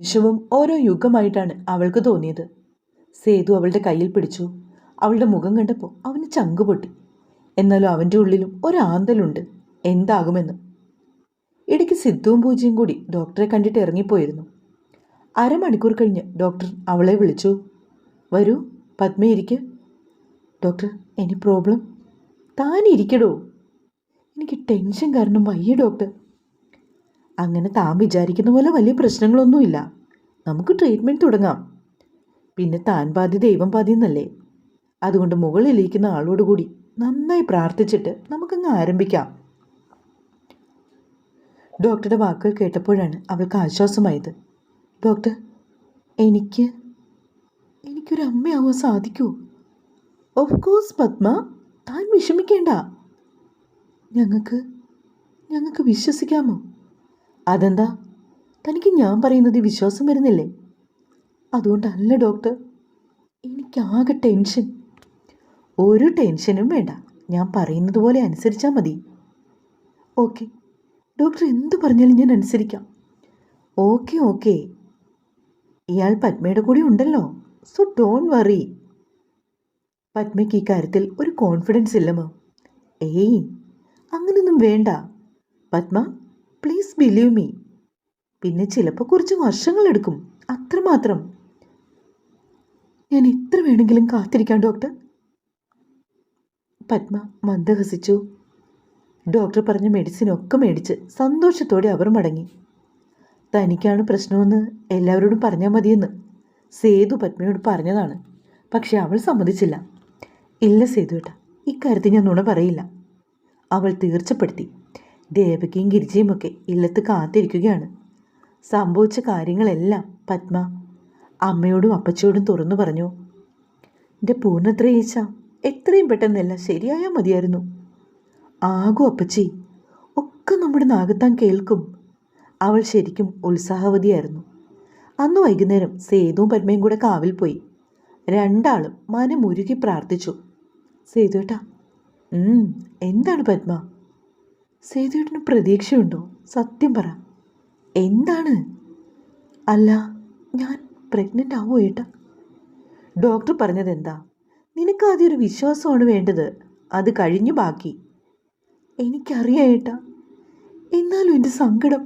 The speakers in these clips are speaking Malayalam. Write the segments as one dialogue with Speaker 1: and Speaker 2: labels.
Speaker 1: നിമിഷവും ഓരോ യുഗമായിട്ടാണ് അവൾക്ക് തോന്നിയത്. സേതു അവളുടെ കയ്യിൽ പിടിച്ചു. അവളുടെ മുഖം കണ്ടപ്പോൾ അവന് ചങ്ക് പൊട്ടി. എന്നാലും അവൻ്റെ ഉള്ളിലും ഒരാന്തലുണ്ട്, എന്താകുമെന്ന്. ഇടയ്ക്ക് സിദ്ധുവും പൂജയും കൂടി ഡോക്ടറെ കണ്ടിട്ട് ഇറങ്ങിപ്പോയിരുന്നു. അരമണിക്കൂർ കഴിഞ്ഞ് ഡോക്ടർ അവളെ വിളിച്ചു. വരൂ, പത്മയിരിക്ക്. Doctor, any problem? താനിരിക്കടോ. എനിക്ക് ടെൻഷൻ കാരണം വയ്യ ഡോക്ടർ. അങ്ങനെ താൻ വിചാരിക്കുന്ന പോലെ വലിയ പ്രശ്നങ്ങളൊന്നുമില്ല. നമുക്ക് ട്രീറ്റ്മെൻറ്റ് തുടങ്ങാം. പിന്നെ താൻ പാതി ദൈവം പാതി എന്നല്ലേ. അതുകൊണ്ട് മുകളിലിരിക്കുന്ന ആളോട് കൂടി നന്നായി പ്രാർത്ഥിച്ചിട്ട് നമുക്കങ്ങ് ആരംഭിക്കാം. ഡോക്ടറുടെ വാക്കുകൾ കേട്ടപ്പോഴാണ് അവൾക്ക് ആശ്വാസമായത്. ഡോക്ടർ, എനിക്കൊരു അമ്മയാവാൻ സാധിക്കുമോ? ഓഫ് കോഴ്സ് പത്മ, താൻ വിഷമിക്കേണ്ട. ഞങ്ങൾക്ക് വിശ്വസിക്കാമോ? അതെന്താ, തനിക്ക് ഞാൻ പറയുന്നത് വിശ്വാസം വരുന്നില്ലേ? അതുകൊണ്ടല്ല ഡോക്ടർ, എനിക്കാകെ ടെൻഷൻ. ഒരു ടെൻഷനും വേണ്ട, ഞാൻ പറയുന്നത് പോലെ അനുസരിച്ചാൽ മതി. ഓക്കെ ഡോക്ടർ, എന്തു പറഞ്ഞാലും ഞാൻ അനുസരിക്കാം. ഓക്കെ. ഇയാൾ പത്മയുടെ കൂടെ ഉണ്ടല്ലോ, സോ ഡോൺ വറി. പത്മയ്ക്ക് ഈ കാര്യത്തിൽ ഒരു കോൺഫിഡൻസ് ഇല്ലമോ? ഏയ്, അങ്ങനൊന്നും വേണ്ട പത്മ, പ്ലീസ് ബിലീവ് മീ. പിന്നെ ചിലപ്പോൾ കുറച്ച് വർഷങ്ങളെടുക്കും, അത്രമാത്രം. ഞാൻ എത്ര വേണമെങ്കിലും കാത്തിരിക്കാം ഡോക്ടർ. പത്മ മന്ദഹസിച്ചു. ഡോക്ടർ പറഞ്ഞ മെഡിസിനൊക്കെ മേടിച്ച് സന്തോഷത്തോടെ അവർ മടങ്ങി. തനിക്കാണ് പ്രശ്നമെന്ന് എല്ലാവരോടും പറഞ്ഞാൽ മതിയെന്ന് സേതു പത്മയോട് പറഞ്ഞതാണ്. പക്ഷെ അവൾ സമ്മതിച്ചില്ല. ഇല്ല സേതുവേട്ടാ, ഇക്കാര്യത്തിൽ ഞാൻ നുണ പറയില്ല. അവൾ തീർച്ചപ്പെടുത്തി. ദേവകിയും ഗിരിജയുമൊക്കെ ഇല്ലത്ത് കാത്തിരിക്കുകയാണ്. സംഭവിച്ച കാര്യങ്ങളെല്ലാം പത്മ അമ്മയോടും അപ്പച്ചയോടും തുറന്നു പറഞ്ഞു. എൻ്റെ പൂർണ്ണത്രയേച്ച, എത്രയും പെട്ടെന്നെല്ലാം ശരിയായാൽ മതിയായിരുന്നു. ആകും അപ്പച്ചി, ഒക്കെ നമ്മുടെ നാഗത്താൻ കേൾക്കും. അവൾ ശരിക്കും ഉത്സാഹവതിയായിരുന്നു. അന്ന് വൈകുന്നേരം സേതുവും പത്മയും കൂടെ കാവിൽ പോയി. രണ്ടാളും മനമുരുകി പ്രാർത്ഥിച്ചു. സേതുവേട്ടാ. എന്താണ് പത്മ? സേതുവേട്ടന് പ്രതീക്ഷയുണ്ടോ? സത്യം പറ, എന്താണ്? അല്ല, ഞാൻ പ്രഗ്നൻ്റ് ആവോ ഏട്ടാ? ഡോക്ടർ പറഞ്ഞത് എന്താ? നിനക്കാദ്യം ഒരു വിശ്വാസമാണ് വേണ്ടത്, അത് കഴിഞ്ഞു ബാക്കി. എനിക്കറിയാം ഏട്ടാ, എന്നാലും എൻ്റെ സങ്കടം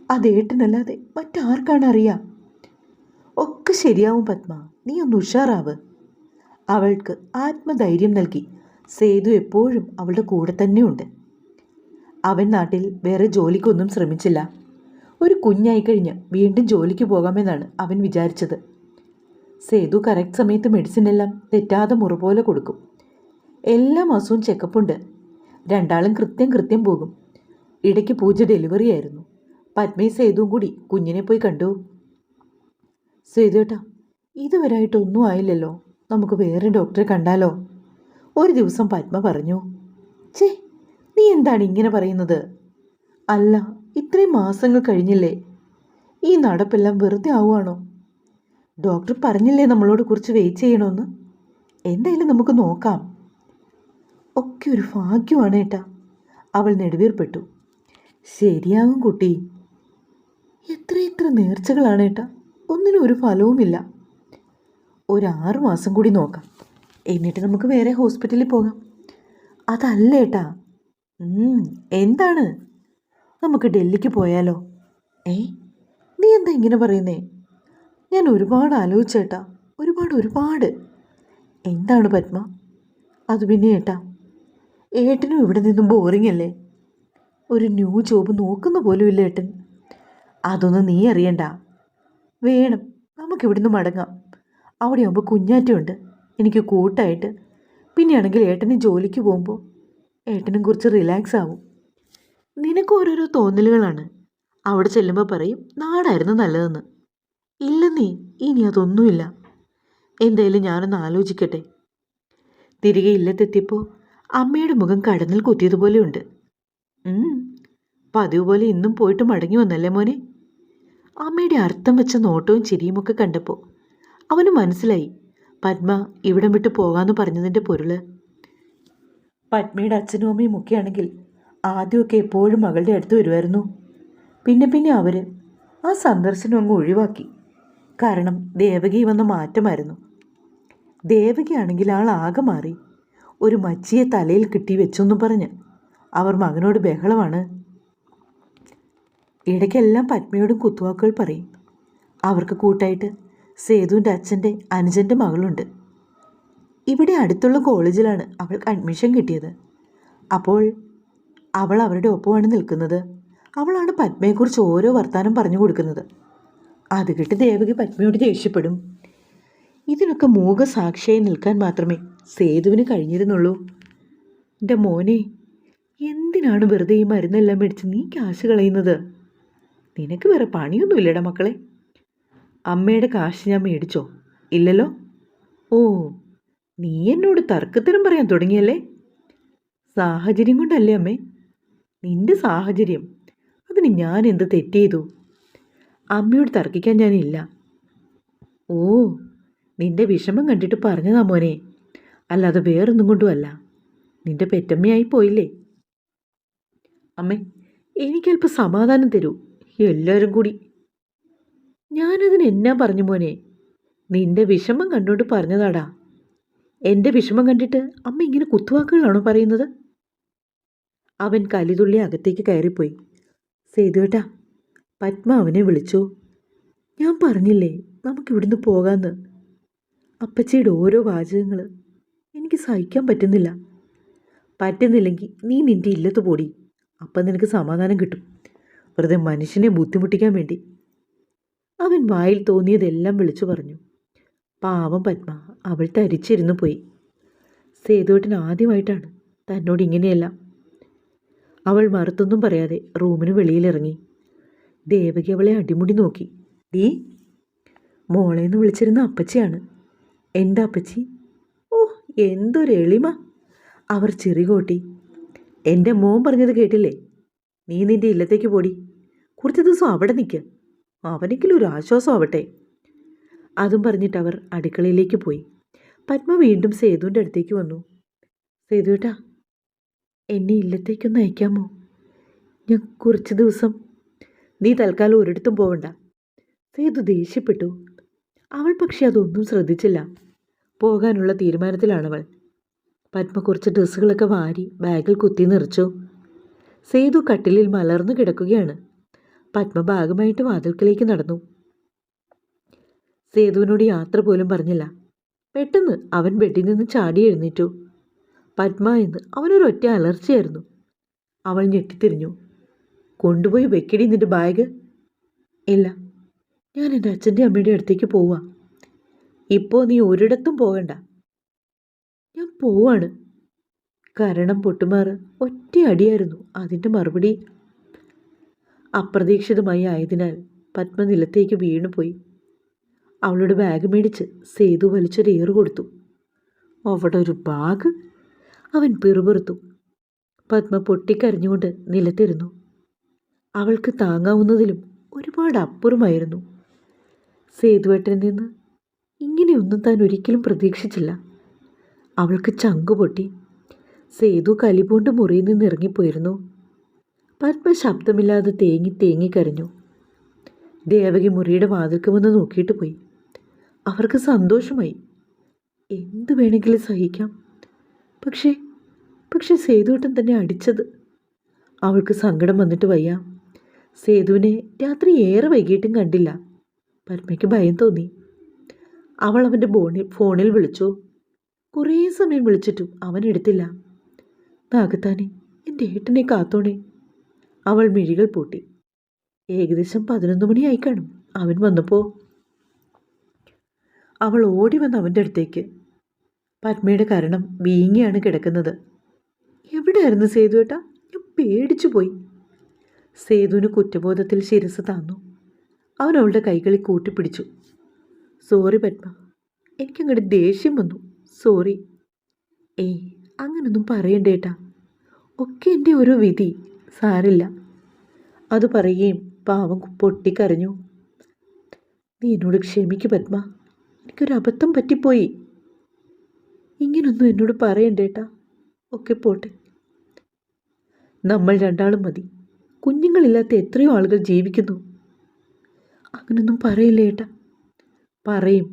Speaker 1: അതേട്ടനല്ലാതെ മറ്റാർക്കാണ് അറിയാം. ഒക്കെ ശരിയാവും പത്മ, നീ ഒന്ന് ഉഷാറാവ്. അവൾക്ക് ആത്മധൈര്യം നൽകി സേതു എപ്പോഴും അവളുടെ കൂടെ തന്നെയുണ്ട്. അവൻ നാട്ടിൽ വേറെ ജോലിക്കൊന്നും ശ്രമിച്ചില്ല. ഒരു കുഞ്ഞായി കഴിഞ്ഞ് വീണ്ടും ജോലിക്ക് പോകാമെന്നാണ് അവൻ വിചാരിച്ചത്. സേതു കറക്റ്റ് സമയത്ത് മെഡിസിനെല്ലാം തെറ്റാതെ മുറപോലെ കൊടുക്കും. എല്ലാ മാസവും ചെക്കപ്പുണ്ട്. രണ്ടാളും കൃത്യം പോകും. ഇടയ്ക്ക് പൂജ ഡെലിവറി ആയിരുന്നു. പത്മയും സേതുവും കൂടി കുഞ്ഞിനെ പോയി കണ്ടു. സേതുവേട്ടാ, ഇതുവരായിട്ടൊന്നും ആയില്ലല്ലോ, നമുക്ക് വേറെ ഡോക്ടറെ കണ്ടാലോ? ഒരു ദിവസം പത്മ പറഞ്ഞു. ചേ, നീ എന്താണ് ഇങ്ങനെ പറയുന്നത്? അല്ല, ഇത്രയും മാസങ്ങൾ കഴിഞ്ഞില്ലേ, ഈ നടപ്പെല്ലാം വെറുതെ ആവുകയാണോ? ഡോക്ടർ പറഞ്ഞില്ലേ നമ്മളോട് കുറച്ച് വെയിറ്റ് ചെയ്യണമെന്ന്. എന്തായാലും നമുക്ക് നോക്കാം. ഒക്കെ ഒരു ഭാഗ്യമാണ് ഏട്ടാ, അവൾ നെടുവീർപ്പെട്ടു. ശരിയാകും കുട്ടി. എത്ര നേർച്ചകളാണ് ഏട്ടാ, ഒന്നിനും ഒരു ഫലവുമില്ല. ഒരു 6 മാസം കൂടി നോക്കാം, എന്നിട്ട് നമുക്ക് വേറെ ഹോസ്പിറ്റലിൽ പോകാം. അതല്ല ഏട്ടാ. എന്താണ്? നമുക്ക് ഡൽഹിക്ക് പോയാലോ? നീ എന്താ ഇങ്ങനെ പറയുന്നേ? ഞാൻ ഒരുപാട് ആലോചിച്ചേട്ടാ, ഒരുപാട്. എന്താണ് പത്മ? അത് പിന്നെ ഏട്ടാ, ഏട്ടനും ഇവിടെ നിന്നും ബോറിംഗ് അല്ലേ? ഒരു ന്യൂ ജോബ് നോക്കുന്ന പോലും ഇല്ല ഏട്ടൻ. അതൊന്നും നീ അറിയണ്ട. വേണം, നമുക്കിവിടുന്ന് മടങ്ങാം. അവിടെ ആകുമ്പോൾ കുഞ്ഞാറ്റയുണ്ട് എനിക്ക് കൂട്ടായിട്ട്. പിന്നെയാണെങ്കിൽ ഏട്ടന് ജോലിക്ക് പോകുമ്പോൾ ഏട്ടനും കുറച്ച് റിലാക്സ് ആവും. നിനക്ക് ഓരോരോ തോന്നലുകളാണ്. അവിടെ ചെല്ലുമ്പോൾ പറയും നാടായിരുന്നു നല്ലതെന്ന്. ഇല്ലെന്നേ, ഇനി അതൊന്നുമില്ല. എന്തായാലും ഞാനൊന്ന് ആലോചിക്കട്ടെ. തിരികെ ഇല്ലത്തെത്തിയപ്പോൾ അമ്മയുടെ മുഖം കടന്നിൽ കുത്തിയതുപോലെയുണ്ട്. പതിവ് പോലെ ഇന്നും പോയിട്ട് മടങ്ങി വന്നല്ലേ മോനെ? അമ്മയുടെ അർത്ഥം വെച്ച നോട്ടവും ചിരിയുമൊക്കെ കണ്ടപ്പോൾ അവന് മനസ്സിലായി പത്മ ഇവിടം വിട്ട് പോകാമെന്ന് പറഞ്ഞതിൻ്റെ പൊരുള്. പത്മയുടെ അച്ഛനും അമ്മയും ഒക്കെയാണെങ്കിൽ ആദ്യമൊക്കെ എപ്പോഴും മകളുടെ അടുത്ത് വരുമായിരുന്നു. പിന്നെ അവർ ആ സന്ദർശനം അങ്ങ് ഒഴിവാക്കി. കാരണം ദേവകി വന്ന മാറ്റമായിരുന്നു. ദേവകിയാണെങ്കിൽ ആളാകെ മാറി. ഒരു മച്ചിയെ തലയിൽ കിട്ടി വെച്ചെന്നും പറഞ്ഞ് അവർ മകനോട് ബഹളമാണ്. ഇടയ്ക്കെല്ലാം പത്മയോടും കുത്തുവാക്കുകൾ പറയും. അവർക്ക് കൂട്ടായിട്ട് സേതുവിൻ്റെ അച്ഛൻ്റെ അനുജൻ്റെ മകളുണ്ട്. ഇവിടെ അടുത്തുള്ള കോളേജിലാണ് അവൾക്ക് അഡ്മിഷൻ കിട്ടിയത്. അപ്പോൾ അവൾ അവരുടെ ഒപ്പമാണ് നിൽക്കുന്നത്. അവളാണ് പത്മയെക്കുറിച്ച് ഓരോ വർത്തമാനം പറഞ്ഞു കൊടുക്കുന്നത്. അത് കേട്ട് ദേവകി പത്മയോട് ദേഷ്യപ്പെടും. ഇതിനൊക്കെ മൂകസാക്ഷിയായി നിൽക്കാൻ മാത്രമേ സേതുവിന് കഴിഞ്ഞിരുന്നുള്ളൂ. എൻ്റെ മോനെ, എന്തിനാണ് വെറുതെ ഈ മരുന്നെല്ലാം മേടിച്ച് നീ കാശ് കളയുന്നത്? നിനക്ക് വേറെ പണിയൊന്നുമില്ലടാ മക്കളെ. അമ്മയുടെ കാശ് ഞാൻ മേടിച്ചോ? ഇല്ലല്ലോ. ഓ, നീ എന്നോട് തർക്കത്തരം പറയാൻ തുടങ്ങിയല്ലേ? സാഹചര്യം കൊണ്ടല്ലേ അമ്മേ? നിന്റെ സാഹചര്യം, അതിന് ഞാൻ എന്ത് തെറ്റ് ചെയ്തു? അമ്മയോട് തർക്കിക്കാൻ ഞാനില്ല. ഓ, നിന്റെ വിഷമം കണ്ടിട്ട് പറഞ്ഞതാ മോനെ, അല്ലാതെ വേറൊന്നും കൊണ്ടുമല്ല. നിന്റെ പെറ്റമ്മയായി പോയില്ലേ? അമ്മേ, എനിക്കല്പം സമാധാനം തരൂ, എല്ലാവരും കൂടി. ഞാനതിന് എന്നാ പറഞ്ഞു മോനെ? നിന്റെ വിഷമം കണ്ടുകൊണ്ട് പറഞ്ഞതാടാ. എൻ്റെ വിഷമം കണ്ടിട്ട് അമ്മ ഇങ്ങനെ കുത്തുവാക്കുകളാണോ പറയുന്നത്? അവൻ കലിതുള്ളി അകത്തേക്ക് കയറിപ്പോയി. സേതുവേട്ടാ, പത്മ അവനെ വിളിച്ചു. ഞാൻ പറഞ്ഞില്ലേ നമുക്കിവിടുന്ന് പോകാമെന്ന്. അപ്പച്ചിയുടെ ഓരോ വാചകങ്ങൾ എനിക്ക് സഹിക്കാൻ പറ്റുന്നില്ല. പറ്റുന്നില്ലെങ്കിൽ നീ നിൻ്റെ ഇല്ലത്ത് പോടി, അപ്പം നിനക്ക് സമാധാനം കിട്ടും. വെറുതെ മനുഷ്യനെ ബുദ്ധിമുട്ടിക്കാൻ വേണ്ടി. അവൻ വായിൽ തോന്നിയതെല്ലാം വിളിച്ചു പറഞ്ഞു. പാവം പത്മ അവൾ തരിച്ചിരുന്നു പോയി. സേതുവേട്ടൻ ആദ്യമായിട്ടാണ് തന്നോട് ഇങ്ങനെയെല്ലാം. അവൾ മറുത്തൊന്നും പറയാതെ റൂമിന് വെളിയിലിറങ്ങി. ദേവകി അവളെ അടിമുടി നോക്കി. ഡീ, മോളേന്ന് വിളിച്ചിരുന്ന അപ്പച്ചിയാണ്. എന്താ അപ്പച്ചി? ഓ, എന്തൊരു എളിമ! അവർ ചിറികോട്ടി. എൻ്റെ മോൻ പറഞ്ഞത് കേട്ടില്ലേ? നീ നിൻ്റെ ഇല്ലത്തേക്ക് പോടി, കുറച്ച് ദിവസം അവിടെ നിൽക്കുക, അവനെങ്കിലും ഒരു ആശ്വാസം ആവട്ടെ. അതും പറഞ്ഞിട്ട് അവർ അടുക്കളയിലേക്ക് പോയി. പത്മ വീണ്ടും സേതുവിൻ്റെ അടുത്തേക്ക് വന്നു. സേതുവേട്ടാ, എന്നെ ഇല്ലത്തേക്കൊന്ന് അയക്കാമോ? ഞാൻ കുറച്ച് ദിവസം. നീ തൽക്കാലം ഒരിടത്തും പോവണ്ട. സേതു ദേഷ്യപ്പെട്ടു. അവൾ പക്ഷെ അതൊന്നും ശ്രദ്ധിച്ചില്ല. പോകാനുള്ള തീരുമാനത്തിലാണവൾ. പത്മ കുറച്ച് ഡ്രസ്സുകളൊക്കെ വാരി ബാഗിൽ കുത്തി നിറച്ചു. സേതു കട്ടിലിൽ മലർന്നു കിടക്കുകയാണ്. പത്മ ബാഗുമായിട്ട് വാതിൽക്കലേക്ക് നടന്നു. സേതുവിനോട് യാത്ര പോലും പറഞ്ഞില്ല. പെട്ടെന്ന് അവൻ ബെഡിൽ നിന്ന് ചാടി എഴുന്നേറ്റു. പത്മ എന്ന് അവനൊരൊറ്റ അലർച്ചയായിരുന്നു. അവൾ ഞെട്ടിത്തിരിഞ്ഞു. കൊണ്ടുപോയി വെക്കടി നിന്റെ ബാഗ്. ഇല്ല, ഞാൻ എൻ്റെ അച്ഛൻ്റെ അമ്മയുടെ അടുത്തേക്ക് പോവാ. ഇപ്പോൾ നീ ഒരിടത്തും പോകണ്ട. ഞാൻ പോവാണ്. കരണം പൊട്ടുമാറ് ഒറ്റ അടിയായിരുന്നു അതിൻ്റെ മറുപടി. അപ്രതീക്ഷിതമായി ആയതിനാൽ പത്മ നിലത്തേക്ക് വീണുപോയി. അവളുടെ ബാഗ് മേടിച്ച് സേതു വലിച്ചൊരു ഏറ് കൊടുത്തു. അവിടെ ഒരു ബാഗ്! അവൻ പിറുപിറുത്തു. പത്മ പൊട്ടിക്കരഞ്ഞുകൊണ്ട് നിലത്തിരുന്നു. അവൾക്ക് താങ്ങാവുന്നതിലും ഒരുപാട് അപ്പുറമായിരുന്നു. സേതുവേട്ടനിൽ നിന്ന് ഇങ്ങനെയൊന്നും താൻ ഒരിക്കലും പ്രതീക്ഷിച്ചില്ല. അവൾക്ക് ചങ്കുപൊട്ടി. സേതു കലിപൂണ്ട് മുറിയിൽ നിന്ന് ഇറങ്ങിപ്പോയിരുന്നു. പത്മ ശബ്ദമില്ലാതെ തേങ്ങി തേങ്ങി കരഞ്ഞു. ദേവകി മുറിയുടെ വാതിൽക്ക് വന്ന് നോക്കിയിട്ട് പോയി. അവർക്ക് സന്തോഷമായി. എന്തു വേണമെങ്കിലും സഹിക്കാം. പക്ഷേ സേതുവേട്ടൻ തന്നെ അടിച്ചത്. അവൾക്ക് സങ്കടം വന്നിട്ട് വയ്യ. സേതുവിനെ രാത്രി ഏറെ വൈകിട്ടും കണ്ടില്ല. പത്മയ്ക്ക് ഭയം തോന്നി. അവൾ അവൻ്റെ ഫോണിൽ വിളിച്ചു. കുറേ സമയം വിളിച്ചിട്ടും അവൻ എടുത്തില്ല. നാഗത്താനെ, എൻ്റെ ഏട്ടനെ കാത്തോണേ. അവൾ മിഴികൾ പൂട്ടി. ഏകദേശം 11 മണിയായി കാണും അവൻ വന്നപ്പോൾ. അവൾ ഓടി വന്ന് അവൻ്റെ അടുത്തേക്ക്. പത്മയുടെ കരണം വീങ്ങിയാണ് കിടക്കുന്നത്. എവിടെയായിരുന്നു സേതുവേട്ടാ? ഞാൻ പേടിച്ചു പോയി. സേതുവിന് കുറ്റബോധത്തിൽ ശിരസ് താന്നു. അവൻ അവളുടെ കൈകളിൽ കൂട്ടിപ്പിടിച്ചു. സോറി പത്മ, എനിക്കങ്ങോട്ട് ദേഷ്യം വന്നു. സോറി. ഏയ്, അങ്ങനൊന്നും പറയണ്ടേട്ടാ. ഒക്കെ എൻ്റെ ഓരോ വിധി, സാരില്ല. അത് പറയുകയും പാവം പൊട്ടിക്കരഞ്ഞു. നീ എന്നോട് ക്ഷമിക്ക് പത്മ, എനിക്കൊരു അബദ്ധം പറ്റിപ്പോയി. ഇങ്ങനൊന്നും എന്നോട് പറയണ്ടേട്ടാ. ഒക്കെ പോട്ടെ. നമ്മൾ രണ്ടാളും മതി. കുഞ്ഞുങ്ങളില്ലാത്ത എത്രയോ ആളുകൾ ജീവിക്കുന്നു. അങ്ങനൊന്നും പറയില്ല ഏട്ടാ. പറയും.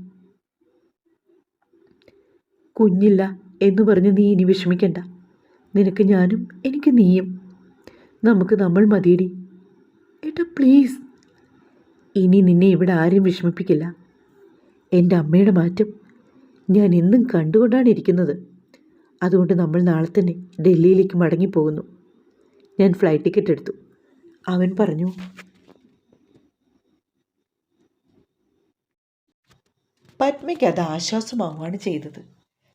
Speaker 1: കുഞ്ഞില്ല എന്ന് പറഞ്ഞ് നീ ഇനി വിഷമിക്കണ്ട. നിനക്ക് ഞാനും എനിക്ക് നീയും. നമുക്ക് നമ്മൾ മതിയടി. ഏട്ടാ പ്ലീസ്. ഇനി നിന്നെ ഇവിടെ ആരും വിഷമിപ്പിക്കില്ല. എൻ്റെ അമ്മയുടെ മാറ്റം ഞാൻ എന്നും കണ്ടുകൊണ്ടാണ് ഇരിക്കുന്നത്. അതുകൊണ്ട് നമ്മൾ നാളെ തന്നെ ഡൽഹിയിലേക്ക് മടങ്ങിപ്പോകുന്നു. ഞാൻ ഫ്ലൈറ്റ് ടിക്കറ്റ് എടുത്തു. അവൻ പറഞ്ഞു. പത്മയ്ക്ക് അത് ആശ്വാസമാവുകയാണ് ചെയ്തത്.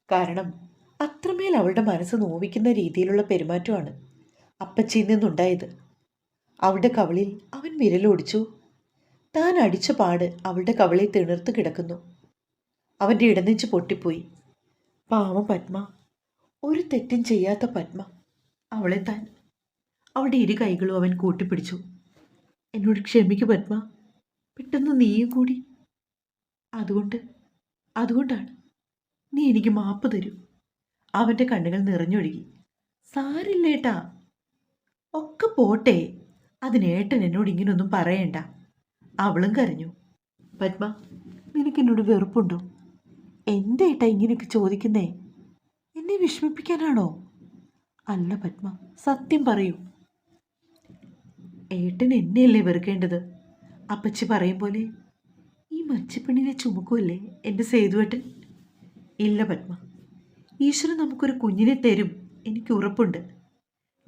Speaker 1: കാരണം അത്രമേൽ അവളുടെ മനസ്സ് നോവിക്കുന്ന രീതിയിലുള്ള പെരുമാറ്റമാണ് അപ്പച്ചിയിൽ നിന്നുണ്ടായത്. അവളുടെ കവളിൽ അവൻ വിരലോടിച്ചു. താൻ അടിച്ച പാട് അവളുടെ കവളിൽ തിണർത്ത് കിടക്കുന്നു. അവൻ്റെ ഇടനെഞ്ച് പൊട്ടിപ്പോയി. പാവം പത്മ, ഒരു തെറ്റും ചെയ്യാത്ത പത്മ. അവളെ താൻ അവളുടെ ഇരു കൈകളും അവൻ കൂട്ടിപ്പിടിച്ചു. എന്നോട് ക്ഷമിക്കൂ പത്മ, പെട്ടെന്ന് നീയും കൂടി. അതുകൊണ്ടാണ് നീ എനിക്ക് മാപ്പ് തരൂ. അവൻ്റെ കണ്ണുകൾ നിറഞ്ഞൊഴുകി. സാരില്ലേട്ടാ, ഒക്കെ പോട്ടെ. അതിനേട്ടൻ എന്നോട് ഇങ്ങനൊന്നും പറയണ്ട. അവളും കരഞ്ഞു. പത്മ, നിനക്കെന്നോട് വെറുപ്പുണ്ടോ? എന്താ ഏട്ടാ ഇങ്ങനെയൊക്കെ ചോദിക്കുന്നേ? എന്നെ വിഷമിപ്പിക്കാനാണോ? അല്ല പത്മ, സത്യം പറയൂ. ഏട്ടൻ എന്നെയല്ലേ വെറുക്കേണ്ടത്? അപ്പച്ചി പറയും പോലെ ഈ മച്ചിപ്പെണ്ണിനെ ചുമക്കുമല്ലേ എൻ്റെ സേതുവേട്ടൻ? ഇല്ല പത്മ, ഈശ്വരൻ നമുക്കൊരു കുഞ്ഞിനെ തരും, എനിക്ക് ഉറപ്പുണ്ട്.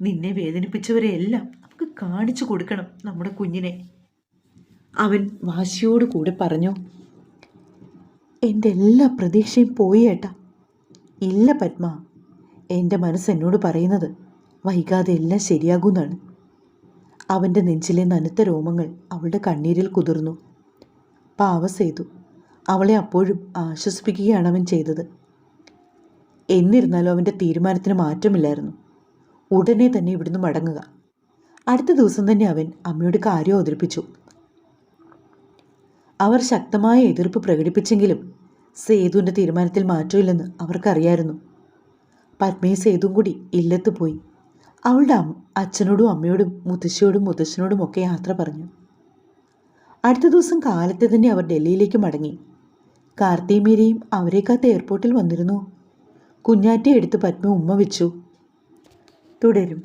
Speaker 1: നിന്നെ വേദനിപ്പിച്ചവരെയെല്ലാം നമുക്ക് കാണിച്ചു കൊടുക്കണം നമ്മുടെ കുഞ്ഞിനെ. അവൻ വാശിയോട് കൂടെ പറഞ്ഞു. എൻ്റെ എല്ലാ പ്രതീക്ഷയും പോയി ഏട്ടാ. ഇല്ല പത്മ, എൻ്റെ മനസ്സെന്നോട് പറയുന്നത് വൈകാതെ എല്ലാം ശരിയാകുമെന്നാണ്. അവൻ്റെ നെഞ്ചിലെ നനുത്ത രോമങ്ങൾ അവളുടെ കണ്ണീരിൽ കുതിർന്നു. പാവ സേതു. അവളെ അപ്പോഴും ആശ്വസിപ്പിക്കുകയാണ് അവൻ ചെയ്തത്. എന്നിരുന്നാലും അവൻ്റെ തീരുമാനത്തിന് മാറ്റമില്ലായിരുന്നു. ഉടനെ തന്നെ ഇവിടുന്ന് മടങ്ങുക. അടുത്ത ദിവസം തന്നെ അവൻ അമ്മയോട് കാര്യം അവതരിപ്പിച്ചു. അവർ ശക്തമായ എതിർപ്പ് പ്രകടിപ്പിച്ചെങ്കിലും സേതുവിൻ്റെ തീരുമാനത്തിൽ മാറ്റമില്ലെന്ന് അവർക്കറിയായിരുന്നു. പത്മയും സേതുവും കൂടി ഇല്ലത്ത് പോയി അവളുടെ അച്ഛനോടും അമ്മയോടും മുത്തശ്ശിയോടും മുത്തശ്ശനോടും ഒക്കെ യാത്ര പറഞ്ഞു. അടുത്ത ദിവസം കാലത്തെ തന്നെ അവർ ഡൽഹിയിലേക്ക് മടങ്ങി. കാർത്തിയും മീരയും അവരെ കാത്ത് എയർപോർട്ടിൽ വന്നിരുന്നു. കുഞ്ഞാറ്റയെ എടുത്ത് പത്മ ഉമ്മ വെച്ചു. തുടരും.